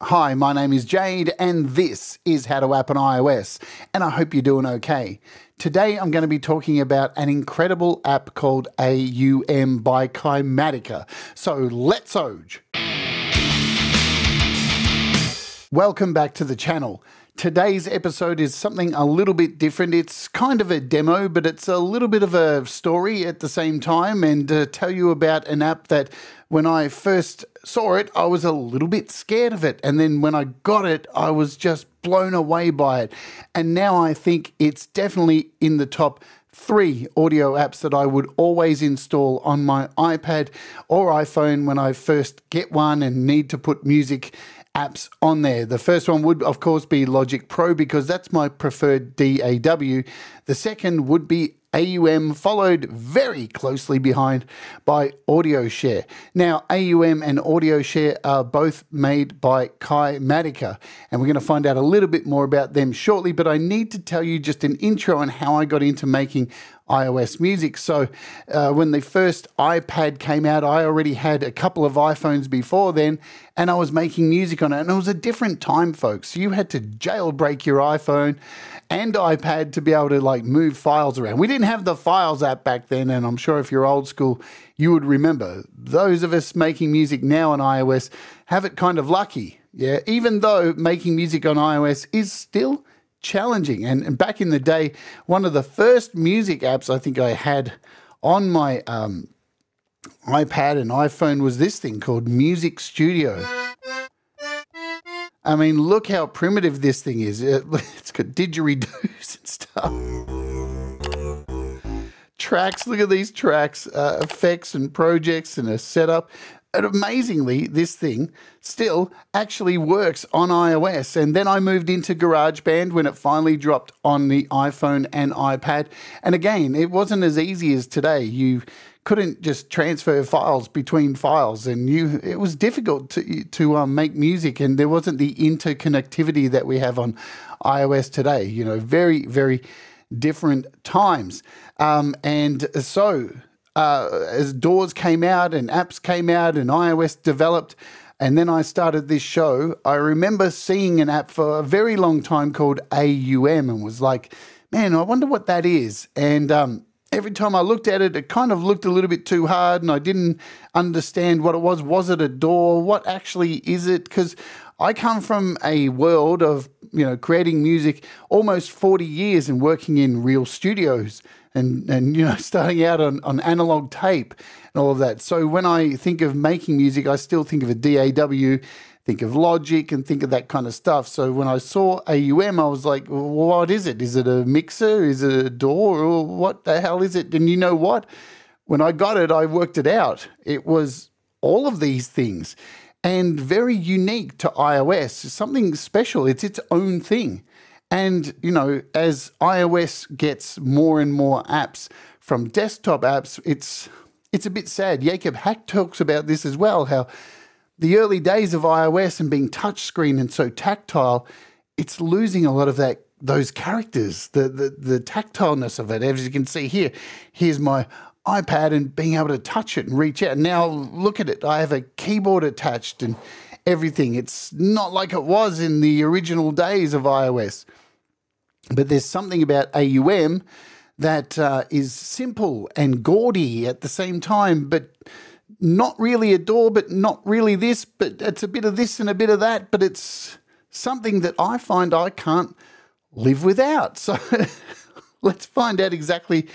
Hi, my name is Jade and this is How to App on iOS, and I hope you're doing okay. Today I'm going to be talking about an incredible app called AUM by Kymatica. So let's Oj! Welcome back to the channel. Today's episode is something a little bit different. It's kind of a demo, but it's a little bit of a story at the same time, and tell you about an app that when I first saw it, I was a little bit scared of it. And then when I got it, I was just blown away by it. And now I think it's definitely in the top 3 audio apps that I would always install on my iPad or iPhone when I first get one and need to put music apps on there. The first one would, of course, be Logic Pro because that's my preferred DAW. The second would be AUM, followed very closely behind by AudioShare. Now, AUM and AudioShare are both made by Kymatica, and we're going to find out a little bit more about them shortly, but I need to tell you just an intro on how I got into making iOS music. So when the first iPad came out, I already had a couple of iPhones before then, and I was making music on it, and it was a different time, folks. You had to jailbreak your iPhone and iPad to be able to like move files around. We didn't have the Files app back then, and I'm sure if you're old school, you would remember. Those of us making music now on iOS have it kind of lucky, yeah, even though making music on iOS is still challenging. And back in the day, one of the first music apps I think I had on my iPad and iPhone was this thing called Music Studio. I mean, look how primitive this thing is. It's got didgeridoos and stuff. Tracks, look at these tracks, effects and projects and a setup. And amazingly, this thing still actually works on iOS. And then I moved into GarageBand when it finally dropped on the iPhone and iPad. And again, it wasn't as easy as today. You couldn't just transfer files between files, and it was difficult to make music, and there wasn't the interconnectivity that we have on iOS today. You know, very, very different times. And so as DAWs came out and apps came out and iOS developed, and then I started this show, I remember seeing an app for a very long time called AUM and was like, man, I wonder what that is. And every time I looked at it, it kind of looked a little bit too hard and I didn't understand what it was. Was it a DAW? What actually is it? Because I come from a world of, creating music almost 40 years and working in real studios and starting out on analog tape and all of that. So when I think of making music, I still think of a DAW, think of Logic and think of that kind of stuff. So when I saw AUM, I was like, well, what is it? Is it a mixer? Is it a DAW? Or what the hell is it? And you know what? When I got it, I worked it out. It was all of these things and very unique to iOS, something special. It's its own thing. And, as iOS gets more and more apps from desktop apps, it's a bit sad. Jacob Hack talks about this as well, how the early days of iOS and being touchscreen and so tactile, it's losing a lot of those characters, the tactileness of it. As you can see here, here's my iPad and being able to touch it and reach out. Now look at it. I have a keyboard attached and everything. It's not like it was in the original days of iOS. But there's something about AUM that is simple and gaudy at the same time, but not really a DAW, but not really this, but it's a bit of this and a bit of that, but it's something that I find I can't live without. So let's find out exactly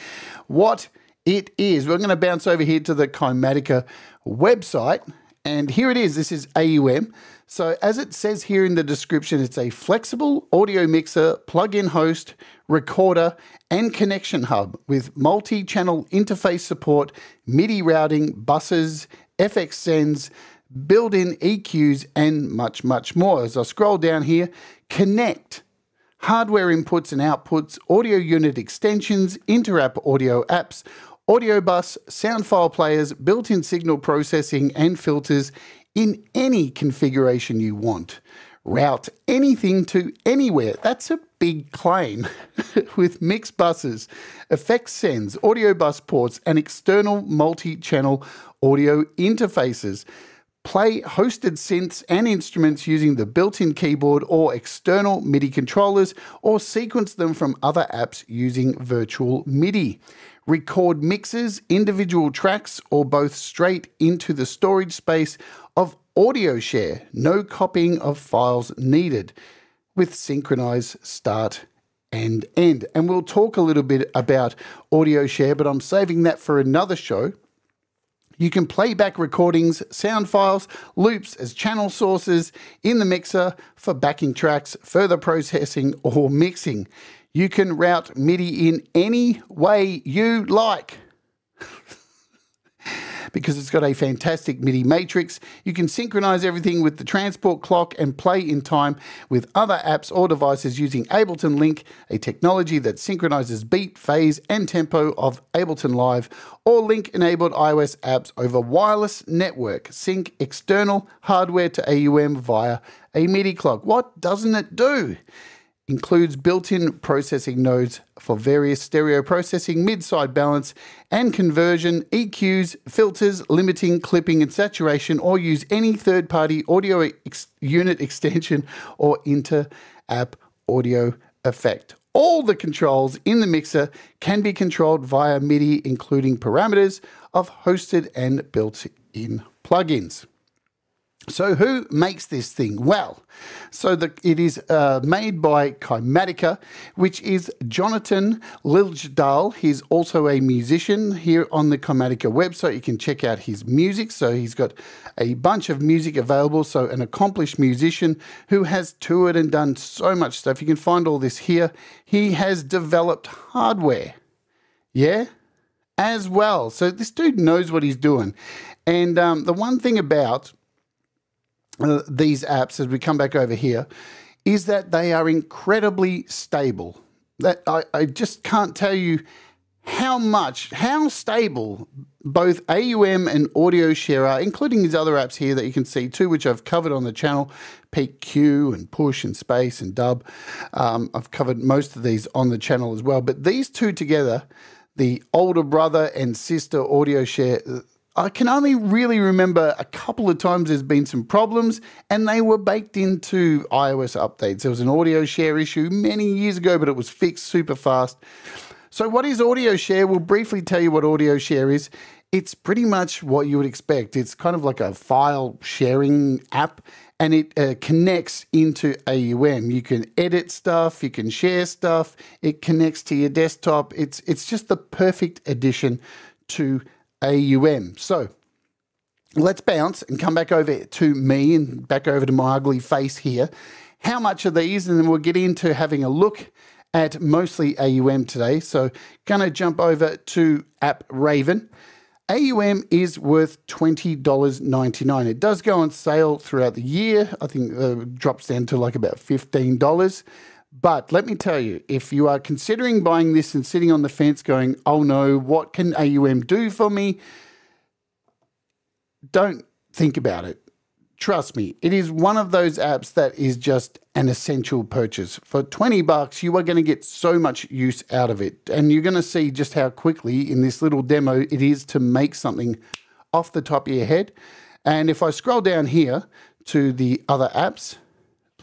what it is. We're going to bounce over here to the Kymatica website, and here it is. This is AUM. So as it says here in the description, it's a flexible audio mixer, plug-in host, recorder, and connection hub with multi-channel interface support, MIDI routing, buses, FX sends, built-in EQs, and much, much more. As I scroll down here, connect, hardware inputs and outputs, audio unit extensions, inter-app audio apps, audio bus, sound file players, built-in signal processing and filters in any configuration you want. Route anything to anywhere. That's a big claim. With mix buses, effects sends, audio bus ports, and external multi-channel audio interfaces. Play hosted synths and instruments using the built-in keyboard or external MIDI controllers, or sequence them from other apps using virtual MIDI. Record mixes, individual tracks, or both straight into the storage space of AudioShare. No copying of files needed, with synchronized start and end. And we'll talk a little bit about AudioShare, but I'm saving that for another show. You can play back recordings, sound files, loops as channel sources in the mixer for backing tracks, further processing, or mixing. You can route MIDI in any way you like. Because it's got a fantastic MIDI matrix, you can synchronize everything with the transport clock and play in time with other apps or devices using Ableton Link, a technology that synchronizes beat, phase, and tempo of Ableton Live, or Link-enabled iOS apps over wireless network. Sync external hardware to AUM via a MIDI clock. What doesn't it do? Includes built-in processing nodes for various stereo processing, mid-side balance and conversion, EQs, filters, limiting, clipping and saturation, or use any third-party audio unit extension or inter-app audio effect. All the controls in the mixer can be controlled via MIDI, including parameters of hosted and built-in plugins. So who makes this thing? Well, it is made by Kymatica, which is Jonathan Liljedahl. He's also a musician. Here on the Kymatica website, you can check out his music. So he's got a bunch of music available. So an accomplished musician who has toured and done so much stuff. You can find all this here. He has developed hardware, as well. So this dude knows what he's doing. And the one thing about these apps, as we come back over here, is that they are incredibly stable. That I just can't tell you how stable both AUM and AudioShare are, including these other apps here that you can see too, which I've covered on the channel, Peak Q and Push and Space and Dub. I've covered most of these on the channel as well. But these two together, the older brother and sister AudioShare, I can only really remember a couple of times there's been some problems, and they were baked into iOS updates. There was an AudioShare issue many years ago, but it was fixed super fast. So what is AudioShare? We'll briefly tell you what AudioShare is. It's pretty much what you would expect. It's kind of like a file sharing app, and it connects into AUM. You can edit stuff, you can share stuff, it connects to your desktop. It's just the perfect addition to AUM. So let's bounce and come back over to me and back over to my ugly face here. How much are these? And then we'll get into having a look at mostly AUM today. So gonna jump over to App Raven. AUM is worth $20.99. It does go on sale throughout the year. I think it drops down to like about $15. But let me tell you, if you are considering buying this and sitting on the fence going, oh no, what can AUM do for me? Don't think about it. Trust me, it is one of those apps that is just an essential purchase. For $20, you are going to get so much use out of it. And you're going to see just how quickly in this little demo it is to make something off the top of your head. And if I scroll down here to the other apps,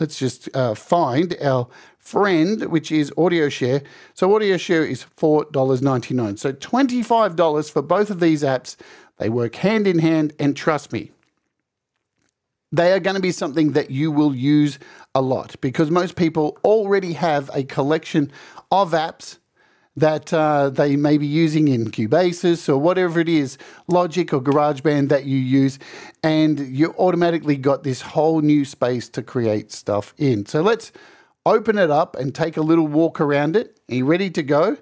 let's just find our friend, which is AudioShare. So AudioShare is $4.99. So $25 for both of these apps. They work hand in hand, and trust me, they are going to be something that you will use a lot, because most people already have a collection of apps that they may be using in Cubasis or whatever it is, Logic or GarageBand that you use, and you automatically got this whole new space to create stuff in. So let's open it up and take a little walk around it. Are you ready to go?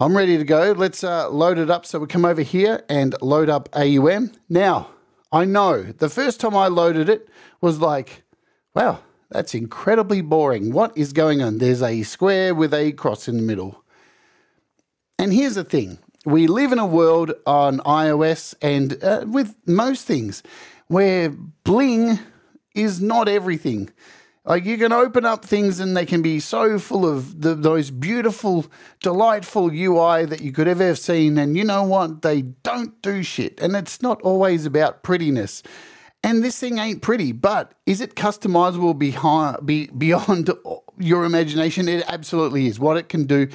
I'm ready to go. Let's load it up. So we come over here and load up AUM. Now, I know the first time I loaded it was like, wow, that's incredibly boring. What is going on? There's a square with a cross in the middle. And here's the thing. We live in a world on iOS and with most things where bling is not everything. Like, you can open up things and they can be so full of those beautiful, delightful UI that you could ever have seen. And you know what? They don't do shit. And it's not always about prettiness. And this thing ain't pretty, but is it customizable beyond your imagination? It absolutely is. What it can do,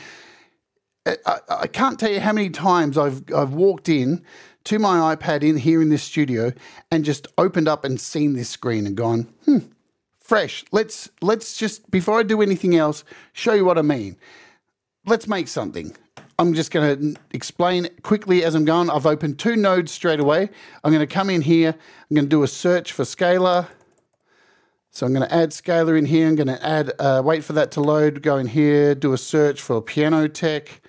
I can't tell you how many times I've walked in to my iPad in here in this studio and just opened up and seen this screen and gone, fresh. Let's just, before I do anything else, show you what I mean. Let's make something. I'm just going to explain quickly as I'm going. I've opened 2 nodes straight away. I'm going to come in here. I'm going to do a search for scalar. So I'm going to add scalar in here. I'm going to add, wait for that to load, go in here, do a search for piano tech.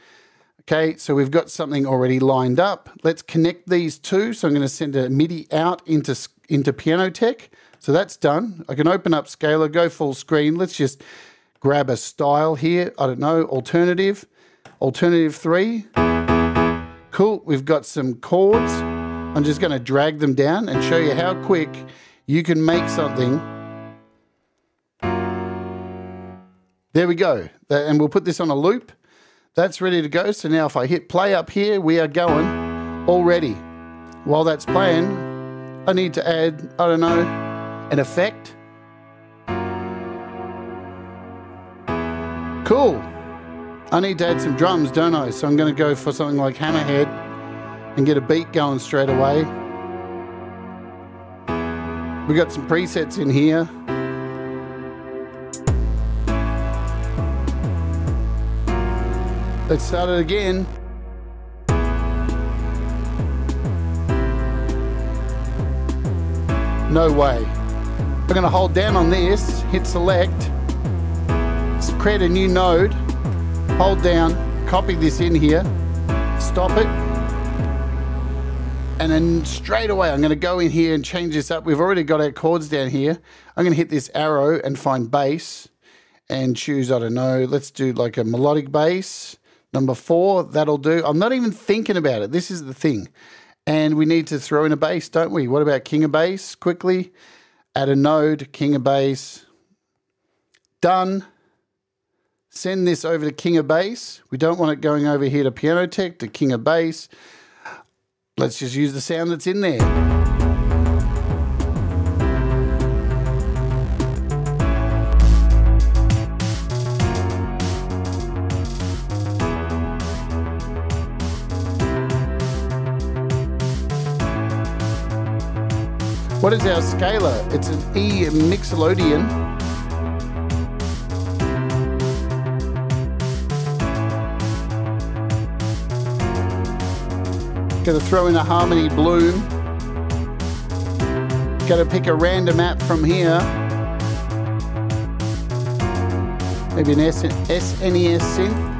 Okay, so we've got something already lined up. Let's connect these two. So I'm going to send a MIDI out into piano tech. So that's done. I can open up scalar, go full screen. Let's just grab a style here. I don't know, alternative 3. Cool, we've got some chords. I'm just going to drag them down and show you how quick you can make something. There we go. And we'll put this on a loop. That's ready to go. So now if I hit play up here, we are going already. While that's playing, I need to add, I don't know, an effect. Cool. I need to add some drums, don't I? So I'm going to go for something like Hammerhead and get a beat going straight away. We got some presets in here. Let's start it again. No way. We're going to hold down on this, hit select, create a new node, hold down, copy this in here, stop it, and then straight away I'm going to go in here and change this up. We've already got our chords down here. I'm going to hit this arrow and find bass and choose, I don't know, let's do like a melodic bass. Number 4, that'll do. I'm not even thinking about it. This is the thing. And we need to throw in a bass, don't we? What about King of Bass? Quickly, add a node, King of Bass. Done. Send this over to King of Bass. We don't want it going over here to Piano Tech, to King of Bass. Let's just use the sound that's in there. What is our scalar? It's an E Mixolydian. Going to throw in a harmony bloom. Going to pick a random app from here. Maybe an SNES synth.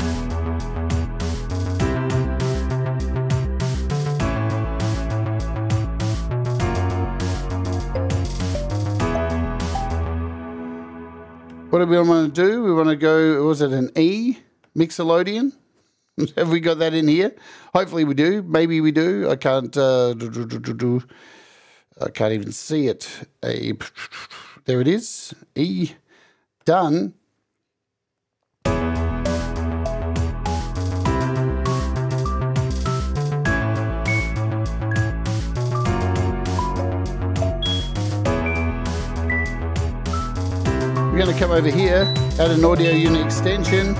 What do we want to do? We want to go, was it an E Mixolydian? Have we got that in here? Hopefully we do. Maybe we do. I can't I can't even see it. There it is. E. Done. We're going to come over here, add an audio unit extension.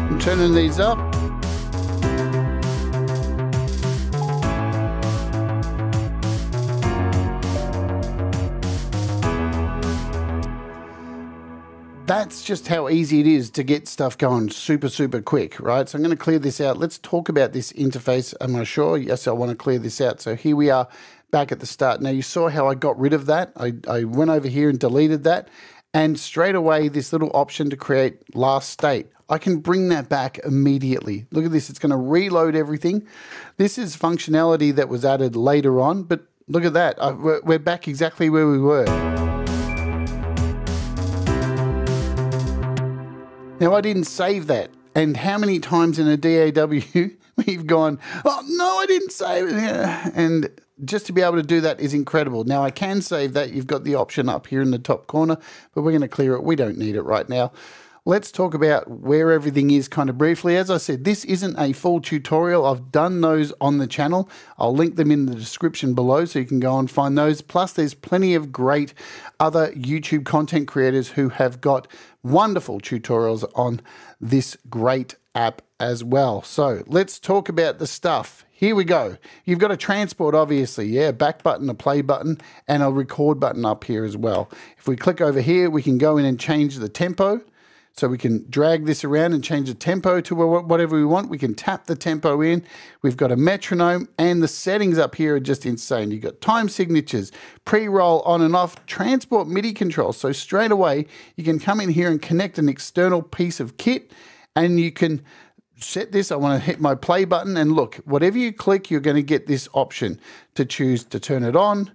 I'm turning these up. That's just how easy it is to get stuff going super, super quick, right? So I'm going to clear this out. Let's talk about this interface. Am I sure? Yes, I want to clear this out. So here we are back at the start. Now you saw how I got rid of that. I went over here and deleted that. And straight away, this little option to create last state, I can bring that back immediately. Look at this. It's going to reload everything. This is functionality that was added later on, but look at that. We're back exactly where we were. Now, I didn't save that. And how many times in a DAW we've gone, oh, no, I didn't save it. And just to be able to do that is incredible. Now, I can save that. You've got the option up here in the top corner, but we're going to clear it. We don't need it right now. Let's talk about where everything is kind of briefly. As I said, this isn't a full tutorial. I've done those on the channel. I'll link them in the description below so you can go and find those. Plus, there's plenty of great other YouTube content creators who have got wonderful tutorials on this great app as well. So let's talk about the stuff. Here we go. You've got a transport, obviously, yeah, back button, a play button, and a record button up here as well. If we click over here, we can go in and change the tempo. So we can drag this around and change the tempo to whatever we want. We can tap the tempo in. We've got a metronome, and the settings up here are just insane. You've got time signatures, pre-roll on and off, transport MIDI control. So straight away, you can come in here and connect an external piece of kit, and you can set this. I want to hit my play button, and look, whatever you click, you're going to get this option to choose to turn it on,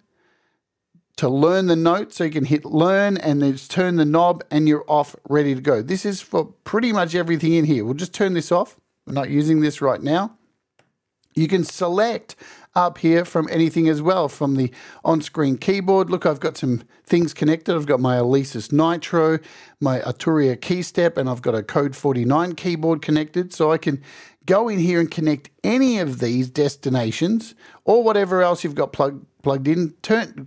to learn the note, so you can hit learn and then just turn the knob and you're off, ready to go. This is for pretty much everything in here. We'll just turn this off. We're not using this right now. You can select up here from anything as well, from the on-screen keyboard. Look, I've got some things connected. I've got my Alesis Nitro, my Arturia Keystep, and I've got a Code 49 keyboard connected. So I can go in here and connect any of these destinations or whatever else you've got plugged in.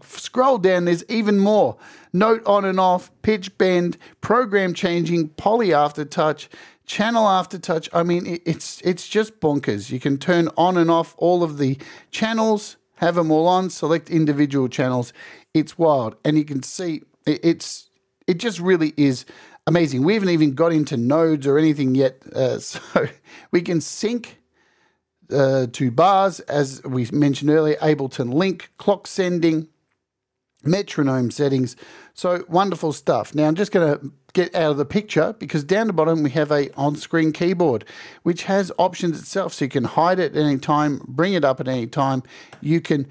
Scroll down, there's even more. Note on and off, pitch bend, program changing, poly aftertouch, channel aftertouch. I mean, it's just bonkers. You can turn on and off all of the channels, have them all on, select individual channels. It's wild. And you can see it just really is amazing. We haven't even got into nodes or anything yet. So we can sync to bars, as we mentioned earlier, Ableton Link, clock sending, metronome settings. So wonderful stuff. Now I'm just going to get out of the picture because down the bottom we have a on-screen keyboard which has options itself, so you can hide it at any time, bring it up at any time. You can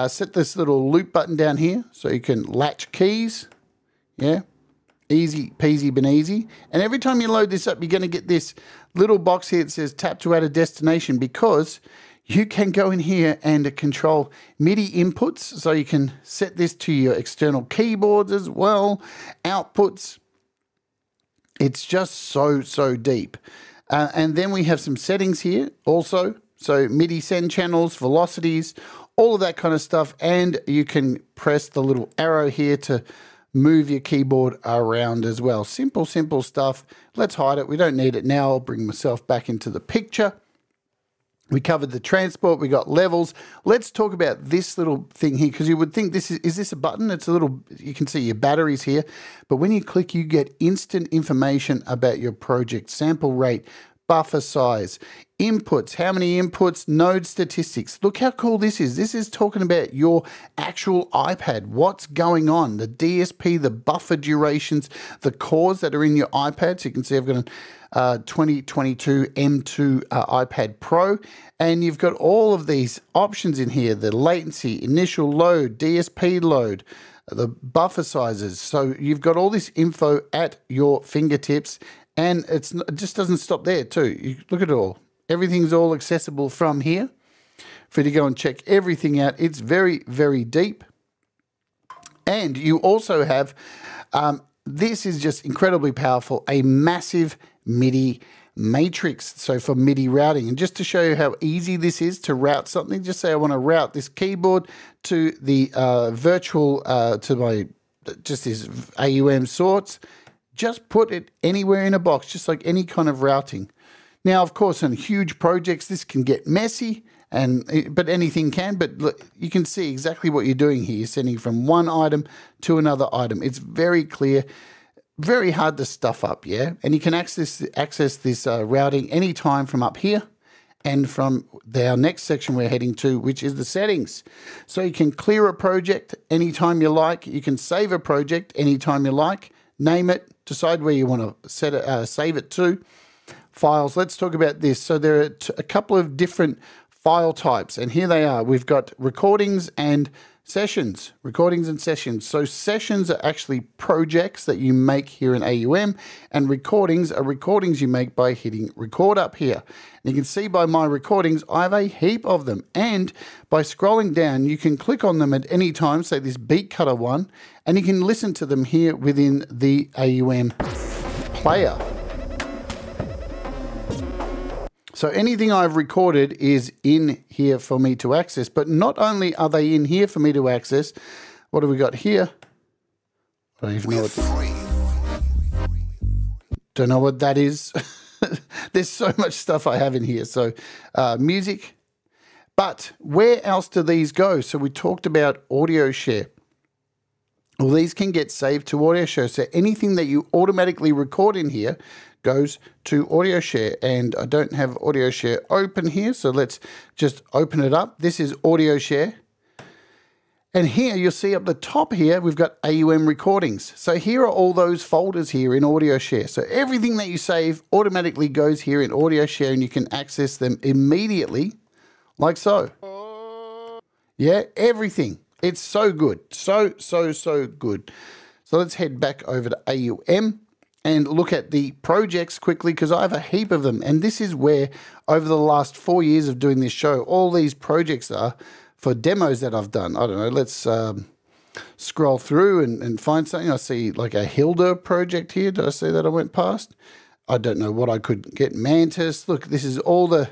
set this little loop button down here so you can latch keys. Yeah. Easy peasy beneasy. And every time you load this up, you're going to get this little box here that says tap to add a destination, because you can go in here and control MIDI inputs. So you can set this to your external keyboards as well, outputs. It's just so deep. And then we have some settings here also. So MIDI send channels, velocities, all of that kind of stuff. And you can press the little arrow here to move your keyboard around as well. Simple stuff. Let's hide it. We don't need it now. I'll bring myself back into the picture. We covered the transport. We got levels. Let's talk about this little thing here, because you would think this is this a button? It's a little, you can see your batteries here, but when you click, you get instant information about your project, sample rate, buffer size, inputs, how many inputs, node statistics. Look how cool this is. This is talking about your actual iPad, what's going on, the DSP, the buffer durations, the cores that are in your iPad. So you can see I've got a 2022 M2 iPad Pro, and you've got all of these options in here, the latency, initial load, DSP load, the buffer sizes. So you've got all this info at your fingertips. And it just doesn't stop there too. You look at it all. Everything's all accessible from here for you to go and check everything out. It's very deep. And you also have, this is just incredibly powerful, a massive MIDI matrix. So for MIDI routing, and just to show you how easy this is to route something, just say I want to route this keyboard to the virtual, to my, just this AUM sorts. Just put it anywhere in a box, just like any kind of routing. Now, of course, on huge projects, this can get messy, but anything can. But look, you can see exactly what you're doing here. You're sending from one item to another item. It's very clear, very hard to stuff up, yeah? And you can access this routing anytime from up here and from our next section we're heading to, which is the settings. So you can clear a project anytime you like. You can save a project anytime you like. Name it, decide where you want to set it, save it to. Files, let's talk about this. So there are a couple of different file types, and here they are. We've got recordings and Sessions, recordings and sessions. So sessions are actually projects that you make here in AUM, and recordings are recordings you make by hitting record up here. And you can see by my recordings, I have a heap of them. And by scrolling down, you can click on them at any time, say this beat cutter one, and you can listen to them here within the AUM player. So anything I've recorded is in here for me to access, but not only are they in here for me to access, what do we got here? I don't even know don't know what that is. There's so much stuff I have in here. So music, but where else do these go? So we talked about AudioShare. Well, these can get saved to AudioShare. So anything that you automatically record in here goes to AudioShare, and I don't have AudioShare open here, so let's just open it up. This is AudioShare, and here you'll see up the top here we've got AUM recordings. So here are all those folders here in AudioShare. So everything that you save automatically goes here in AudioShare, and you can access them immediately like so. Yeah, everything. It's so good. So good. So let's head back over to AUM and look at the projects quickly, because I have a heap of them. And this is where, over the last 4 years of doing this show, all these projects are for demos that I've done. I don't know, let's scroll through and find something. I see like a Hilda project here. Did I see that I went past? I don't know what I could get. Mantis. Look, this is all the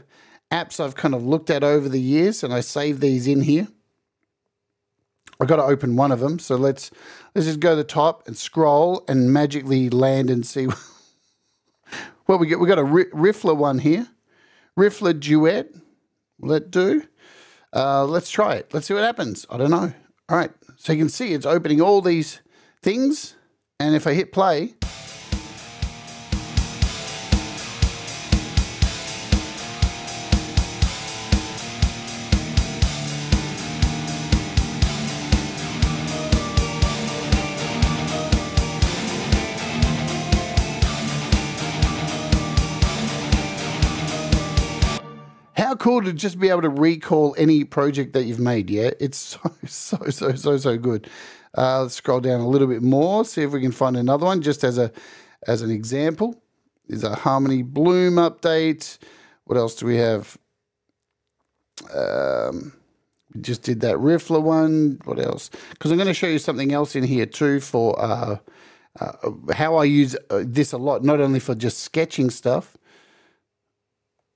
apps I've kind of looked at over the years, and I save these in here. I've got to open one of them, so let's just go to the top and scroll and magically land and see what we get. We've got a Riffler one here. Riffler Duet. Will that do? Let's try it. Let's see what happens. I don't know. All right, so you can see it's opening all these things, and if I hit play, how cool to just be able to recall any project that you've made, yeah? It's so good. Let's scroll down a little bit more, see if we can find another one, just as an example. There's a Harmony Bloom update. What else do we have? We just did that Riffler one. What else? Because I'm going to show you something else in here too for how I use this a lot, not only for just sketching stuff.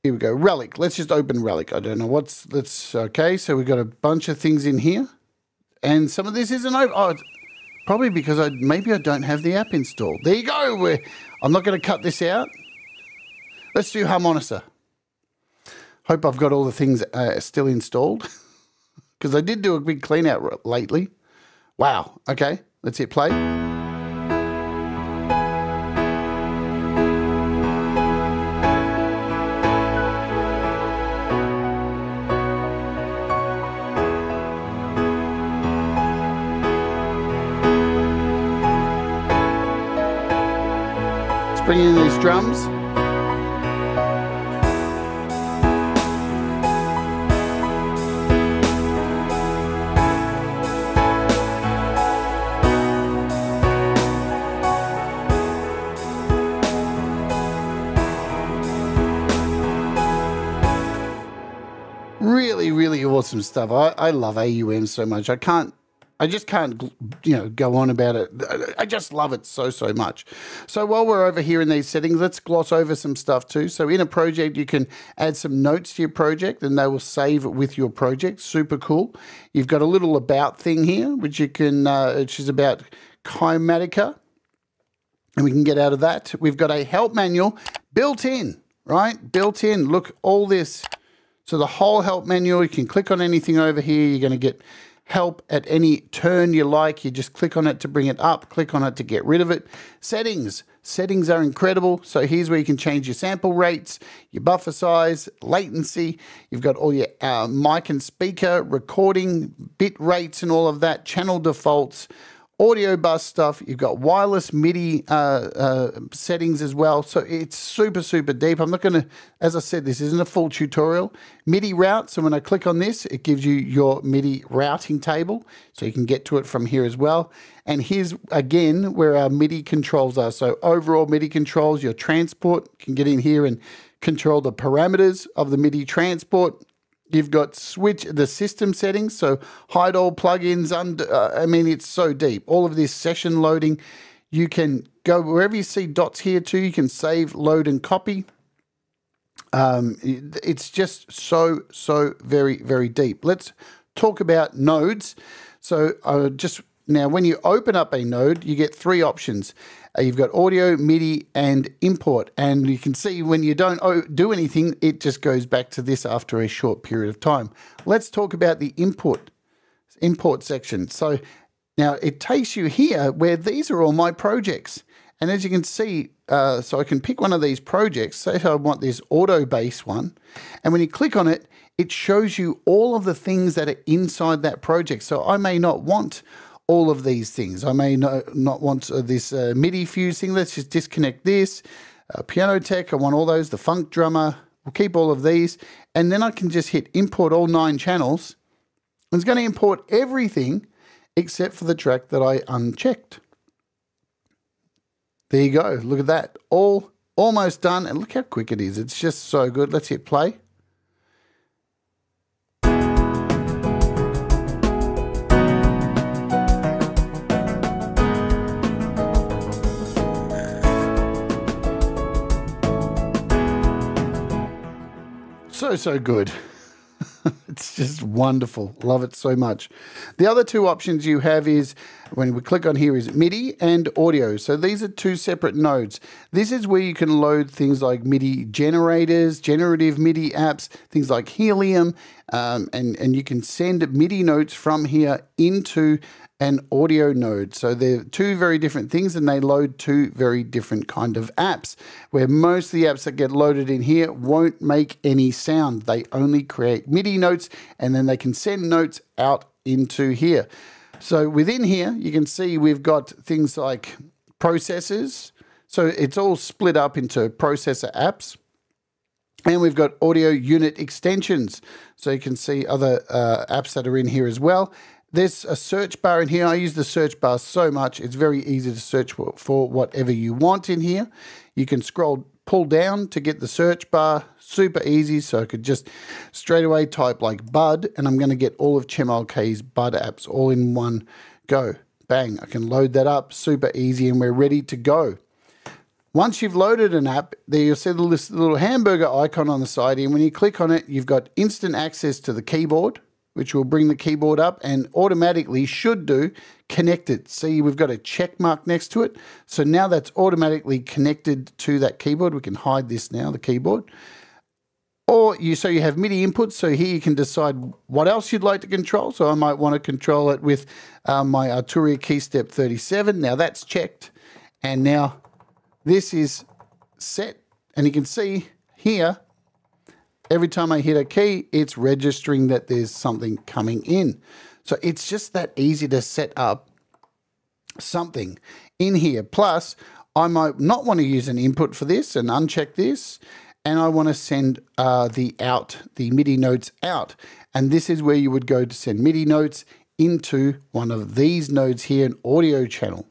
Here we go, Relic. Let's just open Relic. I don't know okay, so we've got a bunch of things in here. And some of this isn't open. Oh, probably because maybe I don't have the app installed. There you go. I'm not going to cut this out. Let's do Harmonizer. Hope I've got all the things still installed, because I did do a big clean out lately. Wow. Okay, let's hit play. Bring in these drums. Really awesome stuff. I love AUM so much. I just can't, go on about it. I just love it so much. So while we're over here in these settings, let's gloss over some stuff too. So in a project, you can add some notes to your project, and they will save with your project. Super cool. You've got a little about thing here, which you can, which is about Kymatica, and we can get out of that. We've got a help manual built in, right? Built in. Look, all this. So the whole help manual, you can click on anything over here. You're going to get help at any turn you like. You just click on it to bring it up, click on it to get rid of it. Settings are incredible. So here's where you can change your sample rates, your buffer size, latency. You've got all your mic and speaker, recording, bit rates and all of that, channel defaults, audio bus stuff. You've got wireless MIDI settings as well. So it's super, super deep. I'm not going to, as I said, this isn't a full tutorial. MIDI route. So when I click on this, it gives you your MIDI routing table. So you can get to it from here as well. And here's, again, where our MIDI controls are. So overall MIDI controls, your transport. You can get in here and control the parameters of the MIDI transport. You've got the system settings, so hide all plugins. I mean, it's so deep. All of this session loading, you can go wherever you see dots here too. You can save, load, and copy. It's just so very, very deep. Let's talk about nodes. So now when you open up a node, you get three options. You've got audio, MIDI, and import. And you can see when you don't do anything, it just goes back to this after a short period of time. Let's talk about the import section. So now it takes you here where these are all my projects. And as you can see, so I can pick one of these projects. Say I want this auto bass one. And when you click on it, it shows you all of the things that are inside that project. So I may not want all of these things. I may not want this MIDI fuse thing. Let's just disconnect this. Piano tech, I want all those. The funk drummer, we'll keep all of these. And then I can just hit import all 9 channels. It's going to import everything except for the track that I unchecked. There you go. Look at that. All almost done. And look how quick it is. It's just so good. Let's hit play. So good. It's just wonderful. Love it so much. The other two options you have is, when we click on here, is MIDI and audio. So these are two separate nodes. This is where you can load things like MIDI generators, generative MIDI apps, things like Helium, and you can send MIDI notes from here into an audio node. So they're two very different things, and they load two very different kind of apps, where most of the apps that get loaded in here won't make any sound. They only create MIDI notes, and then they can send notes out into here. So within here, you can see we've got things like processors. So it's all split up into processor apps. And we've got audio unit extensions. So you can see other apps that are in here as well. There's a search bar in here. I use the search bar so much. It's very easy to search for whatever you want in here. You can pull down to get the search bar. Super easy. So I could just straight away type like Bud, and I'm going to get all of ChemLK's Bud apps all in one go. Bang. I can load that up. Super easy, and we're ready to go. Once you've loaded an app, there you'll see the little hamburger icon on the side here. When you click on it, you've got instant access to the keyboard, which will bring the keyboard up and automatically should do connect it. See, we've got a check mark next to it. So now that's automatically connected to that keyboard. We can hide this now, the keyboard. Or so you have MIDI inputs. So here you can decide what else you'd like to control. So I might want to control it with my Arturia KeyStep 37. Now that's checked. And now this is set. And you can see here, every time I hit a key, it's registering that there's something coming in. So it's just that easy to set up something in here. Plus, I might not want to use an input for this and uncheck this. And I want to send the MIDI notes out. And this is where you would go to send MIDI notes into one of these nodes here, an audio channel.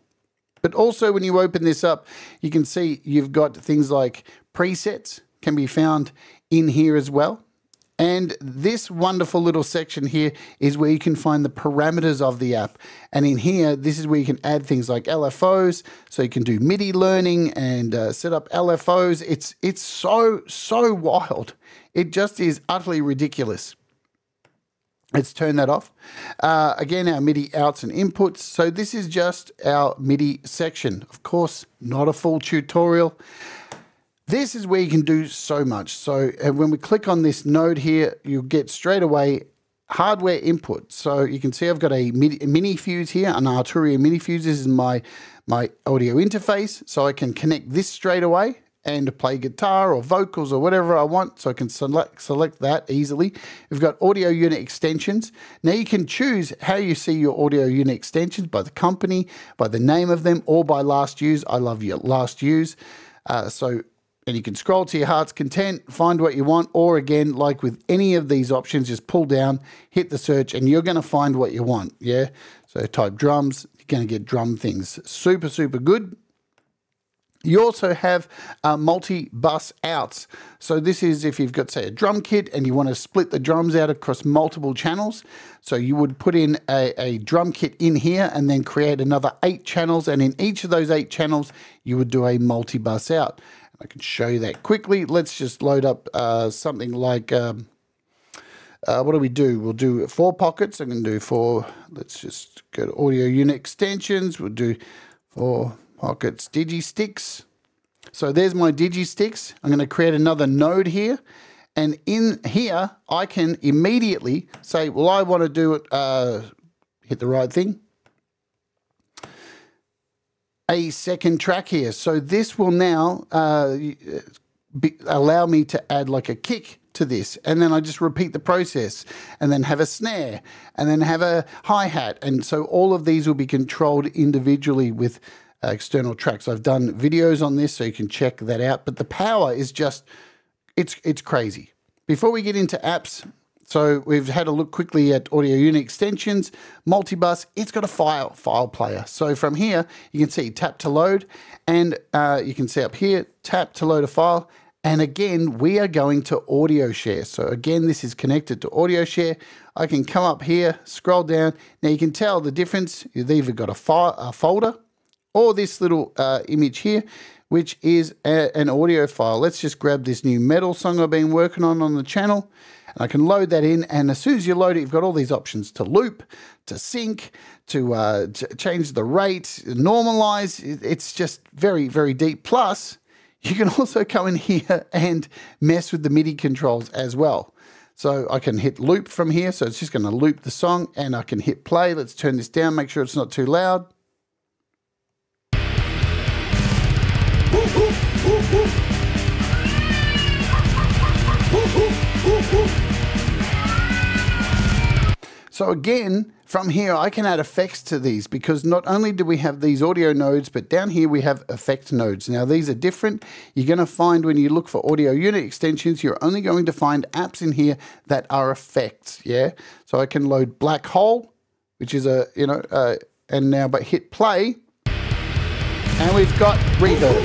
But also when you open this up, you can see you've got things like presets can be found in here as well. And this wonderful little section here is where you can find the parameters of the app. And in here, this is where you can add things like LFOs. So you can do MIDI learning and set up LFOs. It's so wild. It just is utterly ridiculous. Let's turn that off. Again, our MIDI outs and inputs. So this is just our MIDI section. Of course, not a full tutorial. This is where you can do so much. So when we click on this node here, you get straight away hardware input. So you can see I've got a mini fuse here, an Arturia mini fuse. This is my audio interface. So I can connect this straight away and play guitar or vocals or whatever I want. So I can select that easily. We've got audio unit extensions. Now you can choose how you see your audio unit extensions, by the company, by the name of them, or by last use. I love your last use. And you can scroll to your heart's content, find what you want, or again, like with any of these options, just pull down, hit the search, and you're going to find what you want, yeah? So type drums, you're going to get drum things. Super, super good. You also have multi-bus outs. So this is if you've got, say, a drum kit and you want to split the drums out across multiple channels. So you would put in a drum kit in here and then create another 8 channels. And in each of those 8 channels, you would do a multi-bus out. I can show you that quickly. Let's just load up something like, what do we do? We'll do 4 pockets. I'm going to do 4. Let's just go to audio unit extensions. We'll do 4 pockets DigiSticks. So there's my DigiSticks. I'm going to create another node here. And in here, I can immediately say, well, I want to do it, hit the right thing, a second track here. So this will now allow me to add like a kick to this, and then I just repeat the process, and then have a snare, and then have a hi-hat. And so all of these will be controlled individually with external tracks. I've done videos on this, so you can check that out. But the power is just, it's crazy. Before we get into apps, so we've had a look quickly at audio unit extensions, multibus. It's got a file player. So from here, you can see tap to load, and you can see up here, tap to load a file. And again, we are going to AudioShare. So again, this is connected to AudioShare. I can come up here, scroll down. Now you can tell the difference. You've either got a folder, or this little image here, which is an audio file. Let's just grab this new metal song I've been working on the channel. And I can load that in, and as soon as you load it, you've got all these options to loop, to sync, to change the rate, normalize. It's just very, very deep. Plus, you can also come in here and mess with the MIDI controls as well. So I can hit loop from here, so it's just going to loop the song, and I can hit play. Let's turn this down, make sure it's not too loud. So again, from here, I can add effects to these, because not only do we have these audio nodes, but down here we have effect nodes. Now these are different. You're going to find when you look for audio unit extensions, you're only going to find apps in here that are effects, yeah? So I can load Black Hole, which is a, and now but hit play, and we've got reverb.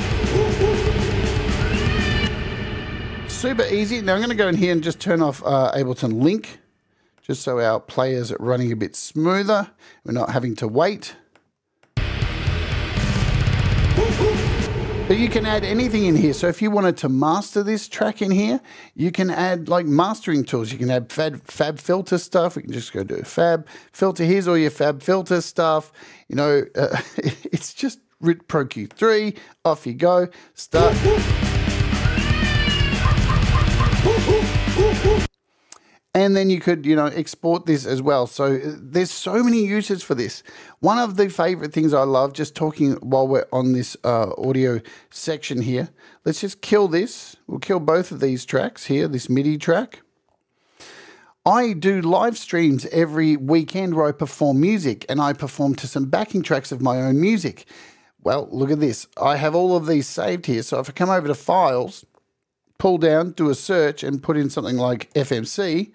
Super easy. Now I'm going to go in here and just turn off Ableton Link, just so our players are running a bit smoother. We're not having to wait. But you can add anything in here. So if you wanted to master this track in here, you can add like mastering tools. You can add fab filter stuff. We can just go do fab filter. Here's all your fab filter stuff. It's just Pro Q3. Off you go. Start. And then you could, export this as well. So there's so many uses for this. One of the favorite things I love, just talking while we're on this audio section here, let's just kill this. We'll kill both of these tracks here, this MIDI track. I do live streams every weekend where I perform music, and I perform to some backing tracks of my own music. Well, look at this. I have all of these saved here. So if I come over to Files, pull down, do a search, and put in something like FMC,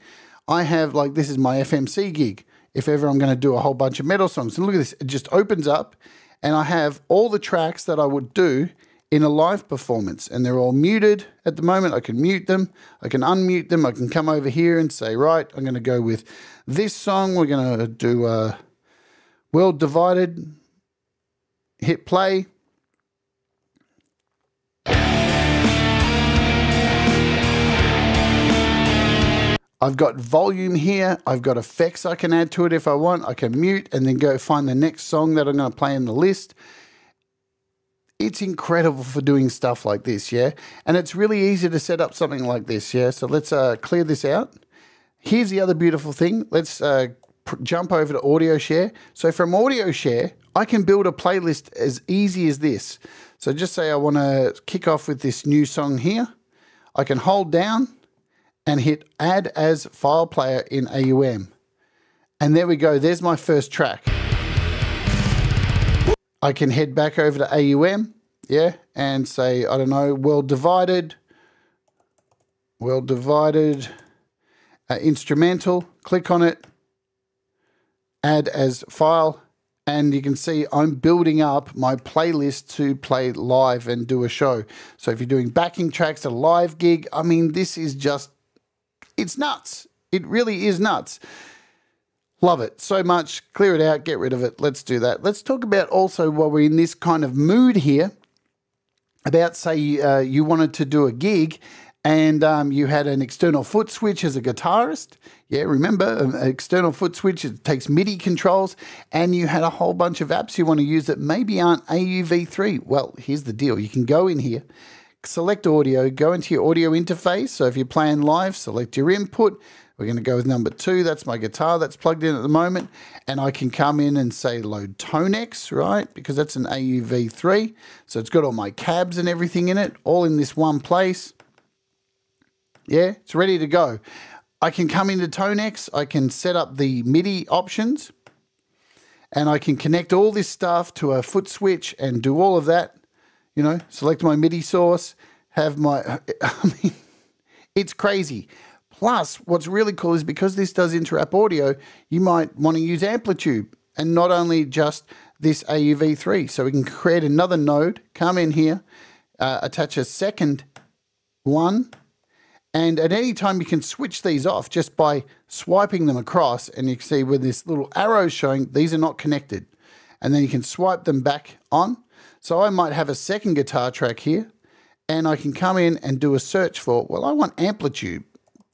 I have, like, this is my FMC gig. If ever I'm going to do a whole bunch of metal songs. And look at this, it just opens up, and I have all the tracks that I would do in a live performance, and they're all muted at the moment. I can mute them, I can unmute them, I can come over here and say, right, I'm going to go with this song. We're going to do World Divided, hit play. I've got volume here. I've got effects I can add to it if I want. I can mute and then go find the next song that I'm going to play in the list. It's incredible for doing stuff like this, yeah? And it's really easy to set up something like this, yeah? So let's clear this out. Here's the other beautiful thing. Let's jump over to AudioShare. So from AudioShare, I can build a playlist as easy as this. So just say I want to kick off with this new song here. I can hold down and hit Add as File Player in AUM. And there we go. There's my first track. I can head back over to AUM, yeah, and say, I don't know, World Divided, instrumental, click on it, add as file, and you can see I'm building up my playlist to play live and do a show. So if you're doing backing tracks at a live gig, I mean, this is just, it's nuts. It really is nuts. Love it so much. Clear it out, get rid of it. Let's do that. Let's talk about also, while we're in this kind of mood here, about say you wanted to do a gig and you had an external foot switch as a guitarist. Yeah, remember, an external foot switch, it takes MIDI controls, and you had a whole bunch of apps you want to use that maybe aren't AUV3. Well, here's the deal. You can go in here, select audio, go into your audio interface. So if you're playing live, select your input. We're going to go with number 2. That's my guitar that's plugged in at the moment. And I can come in and say load Tonex, right? Because that's an AUV3. So it's got all my cabs and everything in it, all in this one place. Yeah, it's ready to go. I can come into Tonex. I can set up the MIDI options. And I can connect all this stuff to a foot switch and do all of that. You know, select my MIDI source, have my, I mean, it's crazy. Plus, what's really cool is because this does inter-app audio, you might want to use Amplitude and not only just this AUV3. So we can create another node, come in here, attach a second one, and at any time you can switch these off just by swiping them across, and you can see with this little arrow showing these are not connected. And then you can swipe them back on. So I might have a second guitar track here, and I can come in and do a search for, well, I want Amplitude,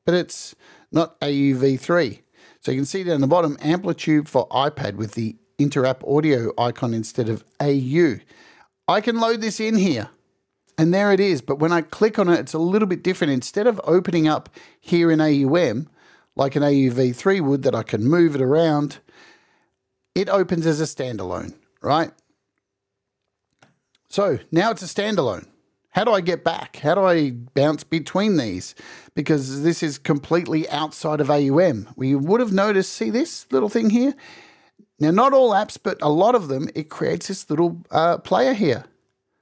but it's not AUV3. So you can see down the bottom, Amplitude for iPad with the inter-app audio icon instead of AU. I can load this in here, and there it is. But when I click on it, it's a little bit different. Instead of opening up here in AUM, like an AUV3 would, that I can move it around, it opens as a standalone, right? So now it's a standalone. How do I get back? How do I bounce between these? Because this is completely outside of AUM. We would have noticed, see this little thing here? Now, not all apps, but a lot of them, it creates this little player here.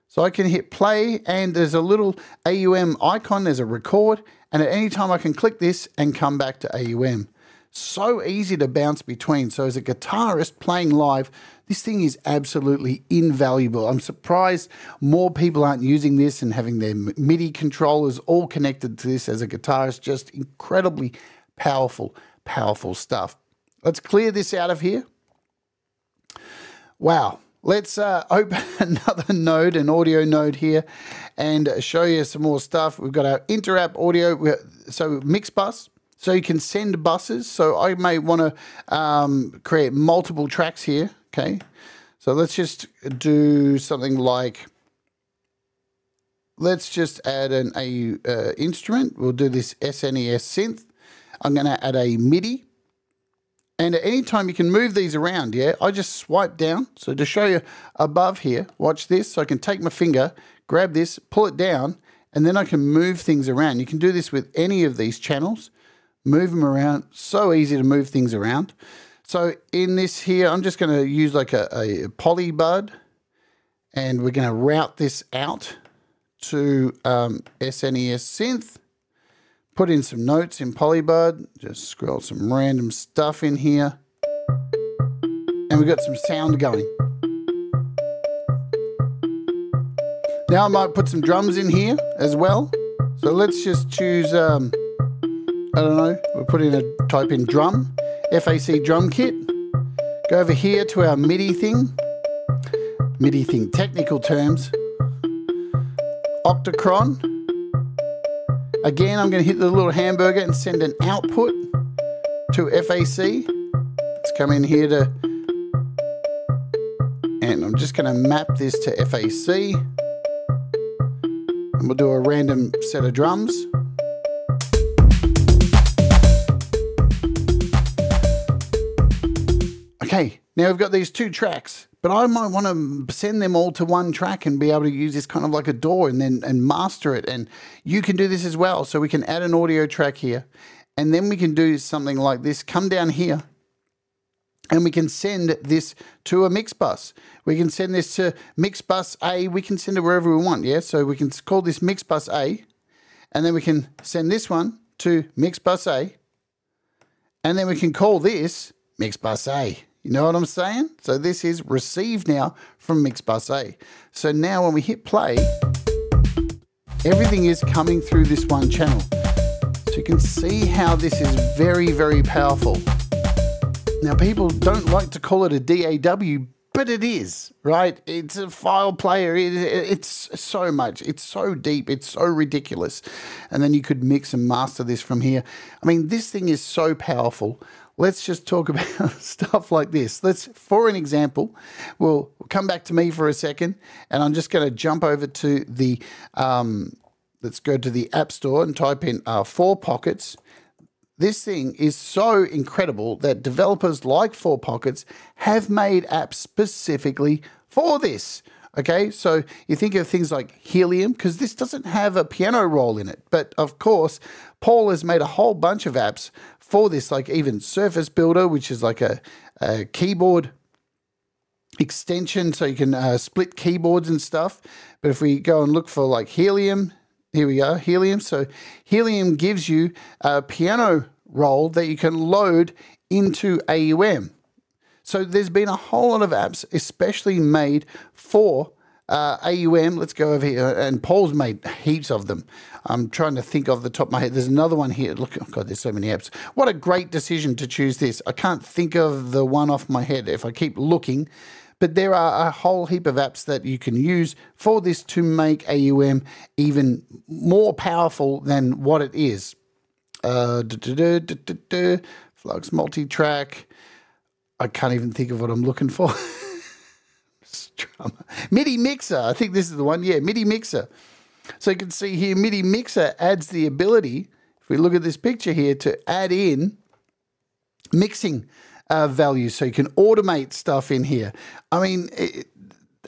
So I can hit play, and there's a little AUM icon, there's a record, and at any time I can click this and come back to AUM. So easy to bounce between. So as a guitarist playing live, this thing is absolutely invaluable. I'm surprised more people aren't using this and having their MIDI controllers all connected to this as a guitarist. Just incredibly powerful, powerful stuff. Let's clear this out of here. Wow. Let's open another node, an audio node here, and show you some more stuff. We've got our inter-app audio, so mix bus. So you can send buses. So I may want to create multiple tracks here. Okay. So let's just do something like, let's just add an AU instrument. We'll do this SNES synth. I'm going to add a MIDI. And at any time you can move these around, yeah? I just swipe down. So to show you above here, watch this. So I can take my finger, grab this, pull it down, and then I can move things around. You can do this with any of these channels. Move them around. So easy to move things around. So in this here, I'm just going to use like a polybud, and we're going to route this out to SNES synth. Put in some notes in polybud. Just scroll some random stuff in here, and we've got some sound going. Now I might put some drums in here as well. So let's just choose, I don't know, we'll put in type in drum, FAC drum kit. Go over here to our MIDI thing, technical terms, Octocron. Again, I'm going to hit the little hamburger and send an output to FAC. Let's come in here to, and I'm just going to map this to FAC. And we'll do a random set of drums. Okay, Now we've got these 2 tracks, but I might want to send them all to one track and be able to use this kind of like a DAW and master it. And you can do this as well. So we can add an audio track here, and then we can do something like this. Come down here, and we can send this to a mix bus. We can send this to mix bus A. We can send it wherever we want, yeah? So we can call this mix bus A, and then we can send this one to mix bus A, and then we can call this mix bus A. You know what I'm saying? So this is received now from mix bus A. So now when we hit play, everything is coming through this one channel. So you can see how this is very, very powerful. Now, people don't like to call it a DAW, but it is, right? It's a file player. It's so much. It's so deep. It's so ridiculous. And then you could mix and master this from here. I mean, this thing is so powerful. Let's just talk about stuff like this. For an example, we'll come back to me for a second, and I'm just going to jump over to the, let's go to the App Store and type in 4 Pockets. This thing is so incredible that developers like 4 Pockets have made apps specifically for this. Okay, so you think of things like Helium, because this doesn't have a piano roll in it. But of course, Paul has made a whole bunch of apps for this, like even Surface Builder, which is like a keyboard extension, so you can split keyboards and stuff. But if we go and look for like Helium, here we go, Helium. So Helium gives you a piano roll that you can load into AUM. So there's been a whole lot of apps especially made for AUM. Let's go over here, and Paul's made heaps of them. I'm trying to think off the top of my head. There's another one here. Look, oh God, there's so many apps. What a great decision to choose this. I can't think of the one off my head if I keep looking, but there are a whole heap of apps that you can use for this to make AUM even more powerful than what it is. Flux multi-track. I can't even think of what I'm looking for. MIDI mixer. I think this is the one. Yeah, MIDI mixer. So you can see here, MIDI mixer adds the ability, if we look at this picture here, to add in mixing values. So you can automate stuff in here. I mean,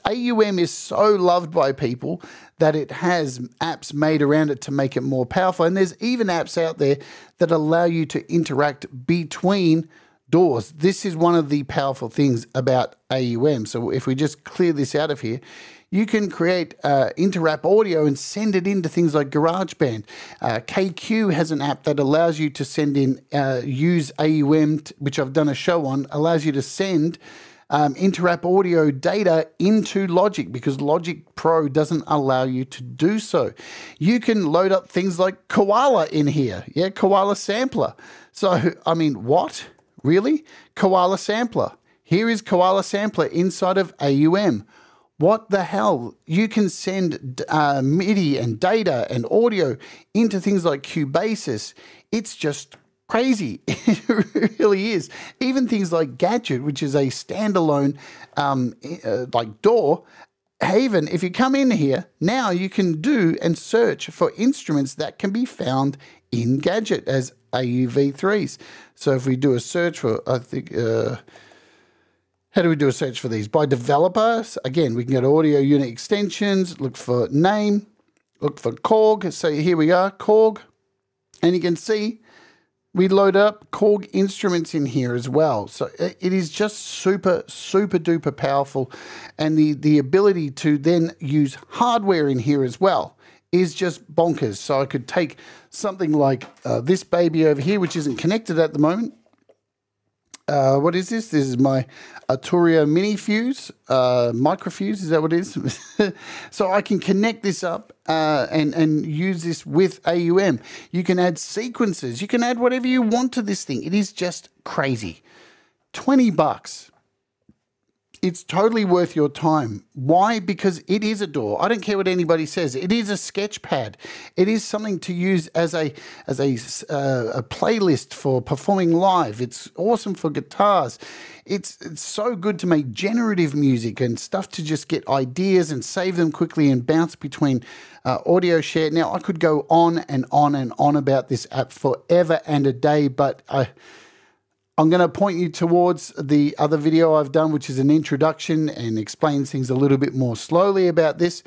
AUM is so loved by people that it has apps made around it to make it more powerful. And there's even apps out there that allow you to interact between doors. This is one of the powerful things about AUM. So if we just clear this out of here, you can create interrupt audio and send it into things like GarageBand. KQ has an app that allows you to send in, use AUM, which I've done a show on, allows you to send interrupt audio data into Logic, because Logic Pro doesn't allow you to do so. You can load up things like Koala in here. Yeah, Koala Sampler. So, I mean, what? Really? Koala Sampler. Here is Koala Sampler inside of AUM. What the hell? You can send MIDI and data and audio into things like Cubasis. It's just crazy. It really is. Even things like Gadget, which is a standalone like DAW. Haven, if you come in here, now you can do and search for instruments that can be found in Gadget as AUV3s. So if we do a search for, I think, how do we do a search for these? By developers. Again, we can go to audio unit extensions, look for name, look for Korg. So here we are, Korg. And you can see we load up Korg instruments in here as well. So it is just super, super duper powerful. And the ability to then use hardware in here as well is just bonkers. So I could take something like this baby over here, which isn't connected at the moment. What is this? This is my Arturia mini fuse, microfuse, is that what it is? So I can connect this up and use this with AUM. You can add sequences. You can add whatever you want to this thing. It is just crazy. $20. It's totally worth your time. Why? Because it is a DAW. I don't care what anybody says. It is a sketch pad. It is something to use as a playlist for performing live. It's awesome for guitars. It's so good to make generative music and stuff to just get ideas and save them quickly and bounce between AudioShare. Now, I could go on and on and on about this app forever and a day, but I I'm going to point you towards the other video I've done, which is an introduction and explains things a little bit more slowly about this,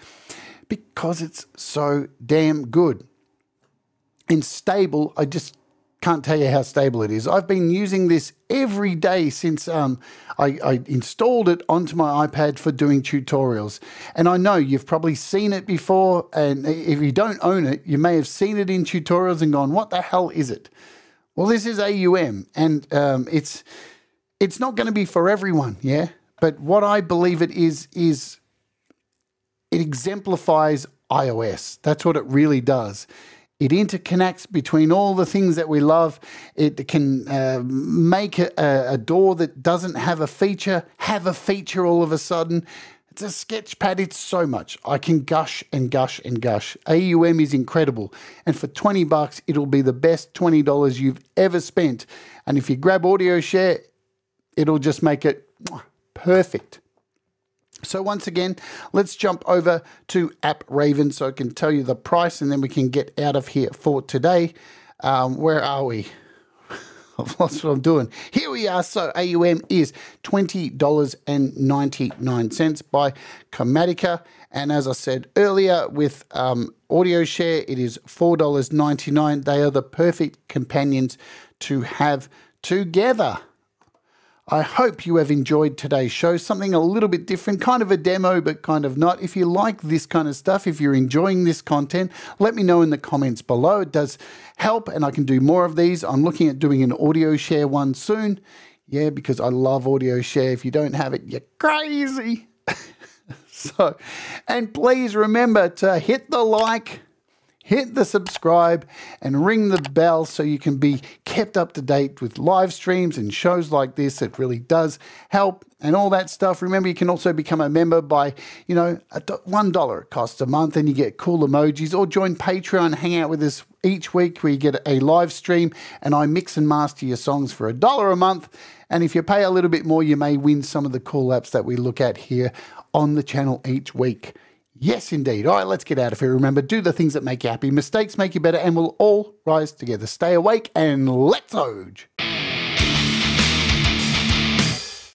because it's so damn good. And stable, I just can't tell you how stable it is. I've been using this every day since I installed it onto my iPad for doing tutorials. And I know you've probably seen it before, and if you don't own it, you may have seen it in tutorials and gone, what the hell is it? Well, this is AUM, and it's not going to be for everyone, yeah? But what I believe it is it exemplifies iOS. That's what it really does. It interconnects between all the things that we love. It can make a door that doesn't have a feature all of a sudden. It's a sketch pad. It's so much. I can gush and gush and gush. AUM is incredible. And for $20, it'll be the best $20 you've ever spent. And if you grab AudioShare, it'll just make it perfect. So once again, let's jump over to App Raven so I can tell you the price, and then we can get out of here for today. Where are we? I've lost what I'm doing. Here we are. So AUM is $20.99 by Kymatica. And as I said earlier, with AudioShare, it is $4.99. They are the perfect companions to have together. I hope you have enjoyed today's show. Something a little bit different, kind of a demo, but kind of not. If you like this kind of stuff, if you're enjoying this content, let me know in the comments below. It does help, and I can do more of these. I'm looking at doing an AudioShare one soon. Yeah, because I love AudioShare. If you don't have it, you're crazy. So, and please remember to hit the like, hit the subscribe, and ring the bell so you can be kept up to date with live streams and shows like this. It really does help and all that stuff. Remember, you can also become a member by, $1 it costs a month, and you get cool emojis, or join Patreon, hang out with us each week where you get a live stream and I mix and master your songs for $1 a month. And if you pay a little bit more, you may win some of the cool apps that we look at here on the channel each week. Yes, indeed. All right, let's get out of here. Remember, do the things that make you happy. Mistakes make you better, and we'll all rise together. Stay awake and let's Oj.